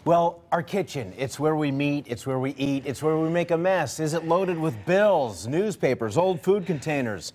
Well, our kitchen, it's where we meet, it's where we eat, it's where we make a mess. Is it loaded with bills, newspapers, old food containers,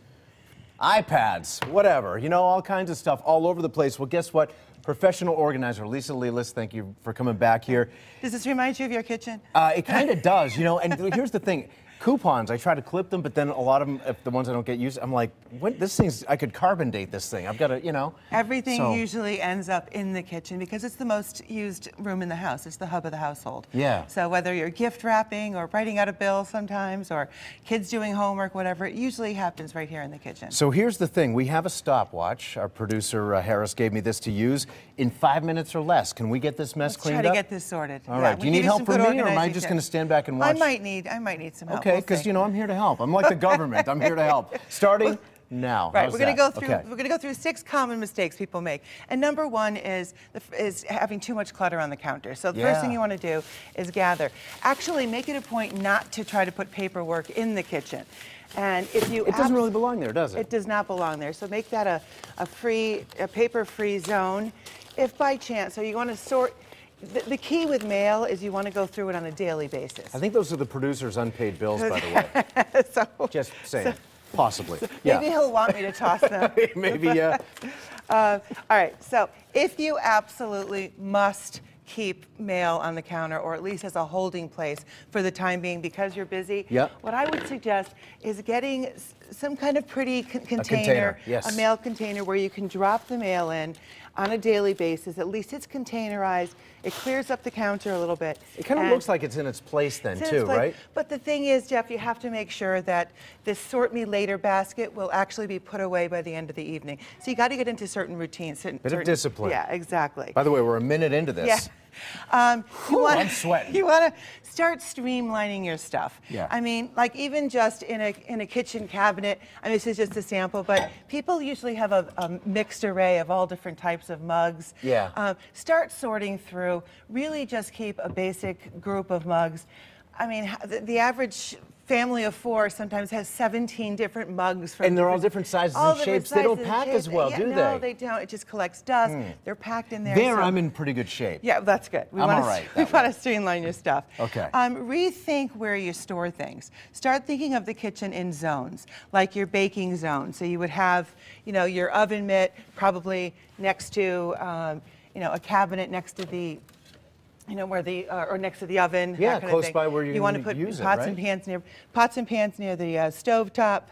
iPads, whatever, you know, all kinds of stuff all over the place. Well, guess what? Professional organizer Lisa Lelas, thank you for coming back here. Does this remind you of your kitchen? It kind of does, you know, and here's the thing. Coupons, I try to clip them, but then a lot of them, if the ones I don't get used, I'm like, what, this thing's, I could carbon date this thing. I've got to, you know. Everything usually ends up in the kitchen because it's the most used room in the house. It's the hub of the household. Yeah. So whether you're gift wrapping or writing out a bill sometimes or kids doing homework, whatever, it usually happens right here in the kitchen. So here's the thing. We have a stopwatch. Our producer, Harris, gave me this to use in 5 minutes or less. Can we get this mess cleaned up? Let's try to get this sorted. All right. Do you need help from me, or am I just going to stand back and watch? I might need some help. Okay, because, you know, I'm here to help. I'm like the government. I'm here to help. Starting now. Right, How's we're going that? to go through 6 common mistakes people make. And number 1 is having too much clutter on the counter. So the first thing you want to do is gather. Actually, make it a point not to try to put paperwork in the kitchen. And if you it doesn't really belong there, does it? It does not belong there. So make that a paper-free zone. If by chance, so you want to sort. The key with mail is you want to go through it on a daily basis. I think those are the producer's unpaid bills, by the way. Just saying. Possibly. Maybe he'll want me to toss them. Maybe, yeah. All right, so if you absolutely must keep mail on the counter, or at least as a holding place for the time being because you're busy, what I would suggest is getting some kind of pretty container, yes. A mail container where you can drop the mail in on a daily basis. At least it's containerized. It clears up the counter a little bit. It kind of looks like it's in its place then, too, right? But the thing is, Jeff, you have to make sure that this sort me later basket will actually be put away by the end of the evening. So you got to get into certain routines. Bit of discipline. Yeah, exactly. By the way, we're a minute into this. Yeah. I'm sweating. You want to start streamlining your stuff. Yeah. I mean, like even just in a kitchen cabinet. I mean, this is just a sample, but people usually have a mixed array of all different types of mugs. Yeah. Start sorting through. Really, just keep a basic group of mugs. I mean, the average family of 4 sometimes has 17 different mugs. And they're all different sizes and shapes. They don't pack as well, do they? No, they don't. It just collects dust. They're packed in there. There, I'm in pretty good shape. Yeah, that's good. We I'm want all right. We want to streamline your stuff. Okay. Rethink where you store things. Start thinking of the kitchen in zones, like your baking zone. So you would have, you know, your oven mitt probably next to, you know, a cabinet next to the, you know, where the or next to the oven. Yeah, that kind close of thing. by where you want to put use pots it, and pans near the stove top,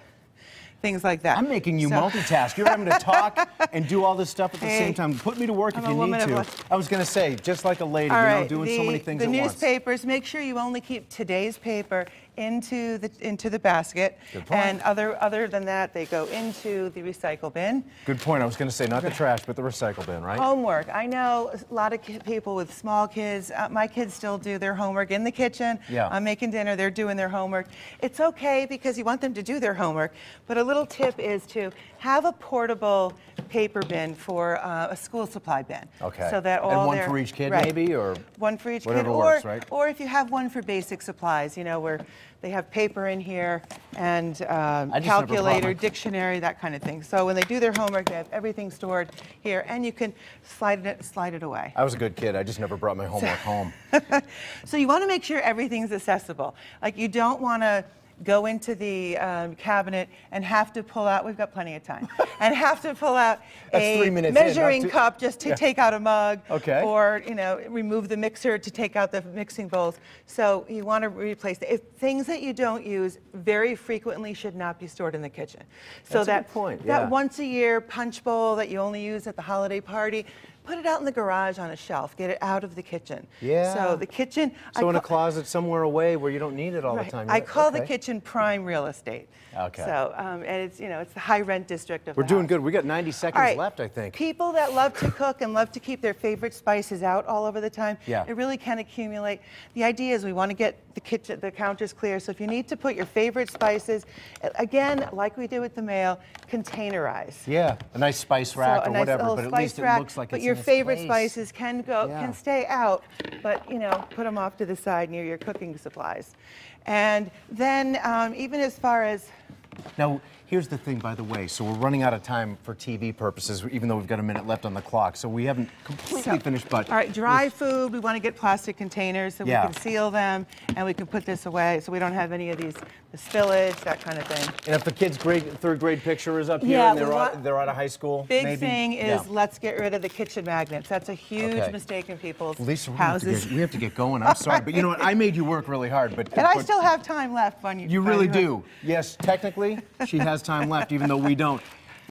things like that. I'm making you multitask. You're having to talk and do all this stuff at the same time. Put me to work if you need to. I was going to say, just like a lady, you know, doing so many things at once. The newspapers, make sure you only keep today's paper into the basket. Good point. And other than that, they go into the recycle bin. Good point. I was going to say not the trash, but the recycle bin, right? Homework. I know a lot of people with small kids. My kids still do their homework in the kitchen. Yeah. I'm making dinner. They're doing their homework. It's okay because you want them to do their homework. But a little tip is to have a portable paper bin for a school supply bin. Okay. So that all and one for each kid, maybe, or one for each whatever kid, works, right? Or if you have one for basic supplies, you know, where they have paper in here and calculator, dictionary, that kind of thing. So when they do their homework, they have everything stored here, and you can slide it away. I was a good kid. I just never brought my homework home. So you want to make sure everything's accessible. Like you don't want to go into the cabinet and have to pull out, we've got plenty of time, and have to pull out a measuring cup just to take out a mug, or, you know, remove the mixer to take out the mixing bowls. So you want to replace it. If things that you don't use very frequently should not be stored in the kitchen. So that's a good point. That once a year punch bowl that you only use at the holiday party, put it out in the garage on a shelf. Get it out of the kitchen. Yeah. So the kitchen. So in a closet somewhere away where you don't need it all the time. I call the kitchen prime real estate. Okay. So and it's, you know, it's the high rent district of We're doing good. We got 90 seconds left, I think. People that love to cook and love to keep their favorite spices out all over the time, it really can accumulate. The idea is we want to get the counters clear. So if you need to put your favorite spices, again, like we did with the mail, containerize. Yeah, a nice spice rack or whatever, but at least it looks like it's in its place. But your favorite spices can stay out, but, you know, put them off to the side near your cooking supplies. And then even as far as Now, here's the thing, by the way. So we're running out of time for TV purposes, even though we've got a minute left on the clock. So we haven't completely finished, but... All right, dry food, we want to get plastic containers so we can seal them, and we can put this away so we don't have any of these, the spillage, that kind of thing. And if the kid's third grade picture is up here and they're out of high school, big thing is let's get rid of the kitchen magnets. That's a huge mistake in people's houses. We have to get going. I'm sorry, but you know what? I made you work really hard, but... And I still have time left when you... You really do. Yes, technically, she has time left, even though we don't.